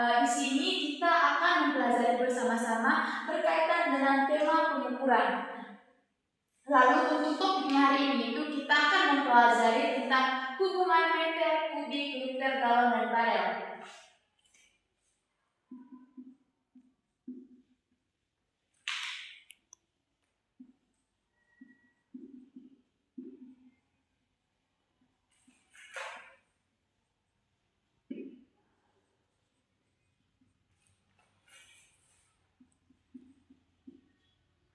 di sini kita akan mempelajari bersama-sama berkaitan dengan tema pengukuran. Lalu untuk topik hari ini itu kita akan mempelajari tentang hubungan meter, kubik, liter, galon, dan barel.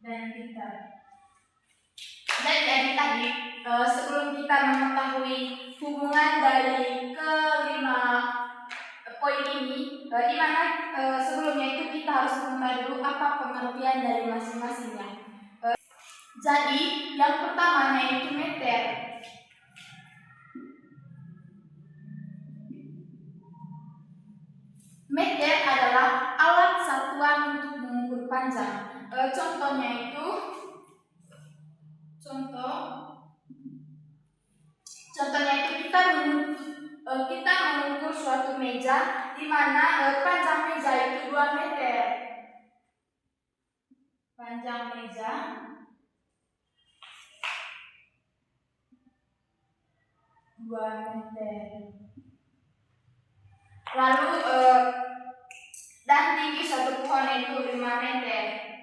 Dan liter. Dan jadi tadi sebelum kita mengetahui hubungan dari kelima poin ini, di mana sebelumnya itu kita harus mengetahui dulu apa pengertian dari masing-masingnya. Jadi yang pertamanya itu meter. Meter adalah alat satuan untuk mengukur panjang. Contohnya itu kita mengukur suatu meja di mana panjang meja itu 2 meter. Panjang meja 2 meter. Lalu dan tinggi satu pohon itu 5 meter.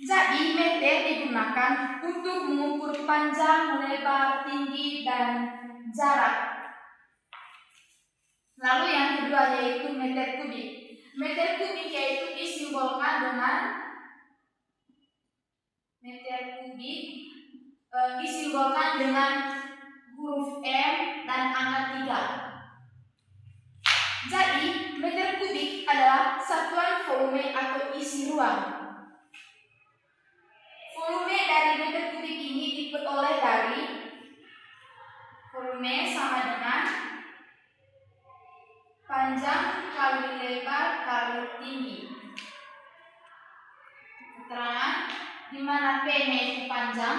Jadi meter digunakan untuk mengukur panjang, lebar, tinggi, dan jarak. Lalu yang kedua yaitu meter kubik. Meter kubik yaitu disimbolkan dengan disimbolkan dengan huruf M dan angka 3. Jadi meter kubik adalah satuan volume atau isi ruang. Volume dari meter kubik ini diperoleh dari volume sama dengan panjang kali lebar kali tinggi. Keterangan di mana P-nya itu panjang,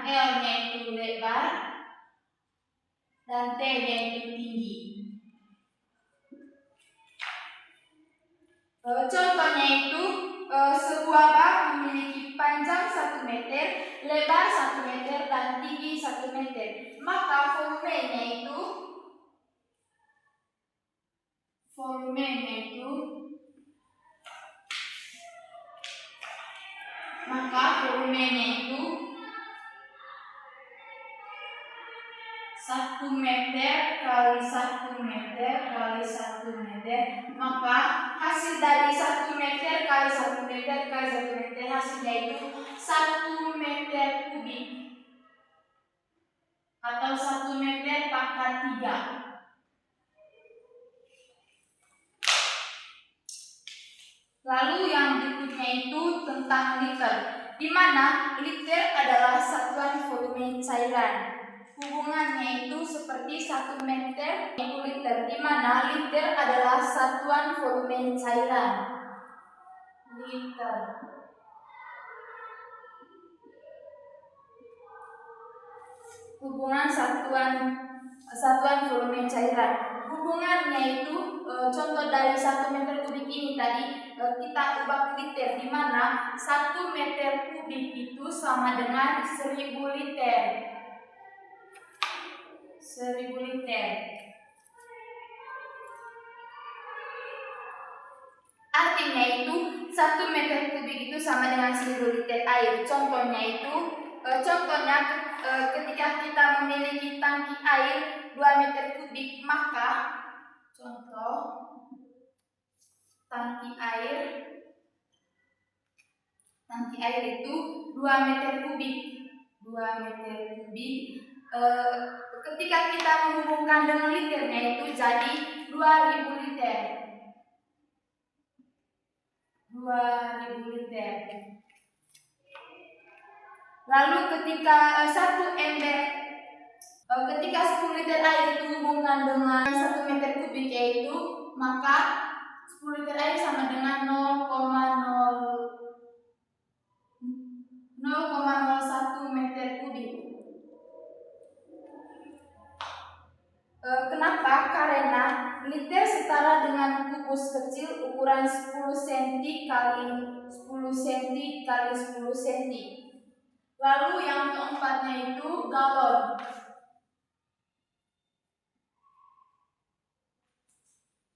L-nya itu lebar, dan T-nya itu tinggi. Contohnya itu sebuah bak memiliki panjang 1 meter, lebar 1 meter, dan tinggi 1 meter. Maka volumenya itu satu meter kali 1 meter kali 1 meter, maka hasil dari 1 meter kali 1 meter kali 1 meter hasilnya itu 1 meter kubik atau 1 meter pangkat 3. Lalu yang berikutnya itu tentang liter, di mana liter adalah satuan volume cairan. Hubungannya itu seperti 1 meter itu liter, di mana liter adalah satuan volume cairan. Liter. Hubungan satuan volume cairan. Hubungannya itu contoh dari 1 meter kubik ini tadi kita ubah liter, di mana 1 meter kubik itu sama dengan 1000 liter. 1000 liter. Artinya itu 1 meter kubik itu sama dengan 1000 liter air. Contohnya ketika kita memiliki tangki air 2 meter kubik, maka contoh tangki air itu 2 meter kubik. 2 meter kubik. Ketika kita menghubungkan dengan liternya itu jadi 2000 liter. 2000 liter. Lalu ketika 10 liter air dihubungkan dengan 1 meter kubik yaitu, maka 10 liter air sama dengan 0,0 0,01 meter kubik. Kenapa? Karena liter setara dengan kubus kecil ukuran 10 cm kali 10 cm kali 10 cm. Lalu yang keempatnya itu galon.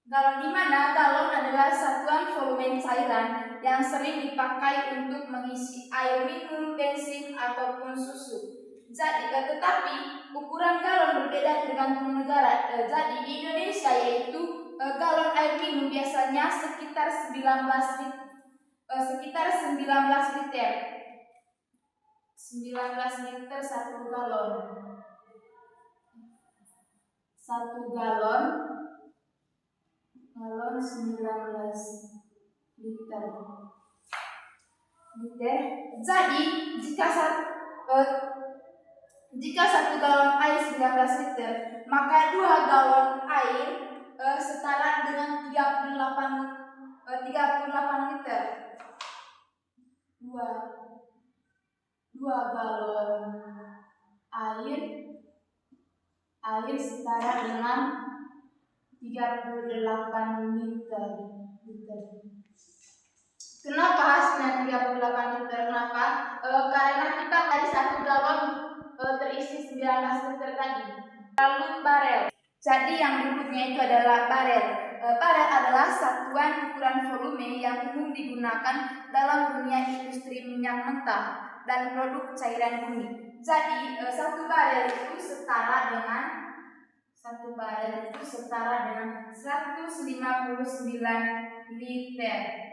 Galon di mana? Galon adalah satuan volume cairan yang sering dipakai untuk mengisi air minum, bensin, ataupun susu. Jadi, tetapi ukuran galon berbeda tergantung negara. Jadi di Indonesia yaitu galon air minum biasanya sekitar 19 liter. 19 liter satu galon. Satu galon 19 liter. Jadi jika satu galon air 19 liter, maka 2 galon air setara dengan 38 liter. 2 galon air setara dengan 38 liter. Kenapa hasilnya 38 liter? Kenapa? Karena kita dari 1 galon terisi 19 liter tadi. Lalu barel. Jadi yang berikutnya itu adalah barel. Barel adalah satuan ukuran volume yang umum digunakan dalam dunia industri minyak mentah dan produk cairan bumi. Jadi satu barel itu setara dengan 159 liter.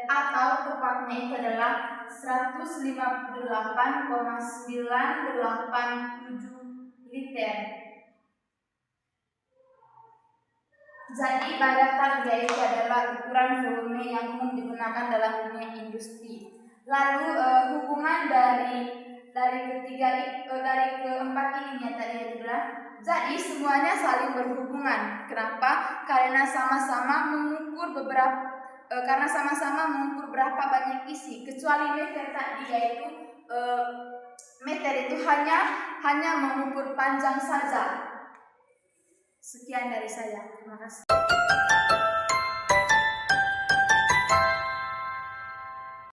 Atau tepatnya itu adalah 158,987 liter. Jadi pada target itu adalah ukuran volume yang umum digunakan dalam dunia industri. Lalu hubungan dari keempat ininya tadi adalah, jadi semuanya saling berhubungan. Kenapa? Karena sama-sama mengukur berapa banyak isi. Kecuali meter tadi, yaitu meter itu hanya mengukur panjang saja. Sekian dari saya. Terima kasih.